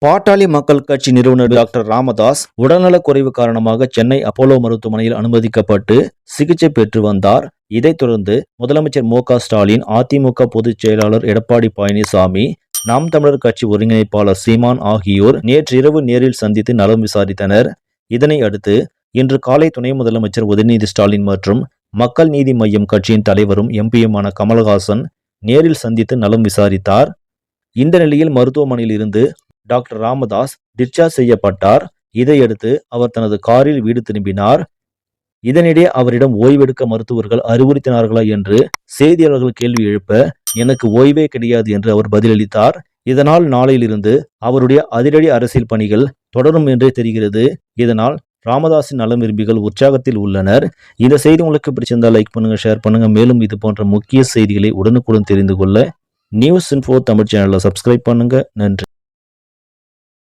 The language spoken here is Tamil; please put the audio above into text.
பாட்டாளி மக்கள் கட்சி நிறுவனர் டாக்டர் ராமதாஸ் உடல்நலக் குறைவு காரணமாக சென்னை அப்போலோ மருத்துவமனையில் அனுமதிக்கப்பட்டு சிகிச்சை பெற்று வந்தார். இதைத் தொடர்ந்து முதலமைச்சர் மு.க.ஸ்டாலின், அதிமுக பொதுச் செயலாளர் எடப்பாடி பழனிசாமி, நாம் தமிழர் கட்சி ஒருங்கிணைப்பாளர் சீமான் ஆகியோர் நேற்றிரவு நேரில் சந்தித்து நலம் விசாரித்தனர். இதனை அடுத்து இன்று காலை துணை முதலமைச்சர் உதயநிதி ஸ்டாலின் மற்றும் மக்கள் நீதி மய்யம் கட்சியின் தலைவரும் எம்பியுமான கமலஹாசன் நேரில் சந்தித்து நலம் விசாரித்தார். இந்த நிலையில் மருத்துவமனையில் இருந்து டாக்டர் ராமதாஸ் டிஸ்சார்ஜ் செய்யப்பட்டார். இதையடுத்து அவர் தனது காரில் வீடு திரும்பினார். இதனிடையே அவரிடம் ஓய்வெடுக்க மருத்துவர்கள் அறிவுறுத்தினார்களா என்று செய்தியாளர்கள் கேள்வி எழுப்ப, எனக்கு ஓய்வே கிடையாது என்று அவர் பதிலளித்தார். இதனால் நாளையிலிருந்து அவருடைய அதிரடி அரசியல் பணிகள் தொடரும் என்றே தெரிகிறது. இதனால் ராமதாஸின் நலம் விரும்பிகள் உற்சாகத்தில் உள்ளனர். இந்த செய்தி உங்களுக்கு பிடிச்சிருந்தால் லைக் பண்ணுங்க, ஷேர் பண்ணுங்க. மேலும் இது போன்ற முக்கிய செய்திகளை உடனுக்குடன் தெரிந்து கொள்ள நியூஸ் இன்ஃபோ தமிழ் சேனலை சப்ஸ்கிரைப் பண்ணுங்க. நன்றி.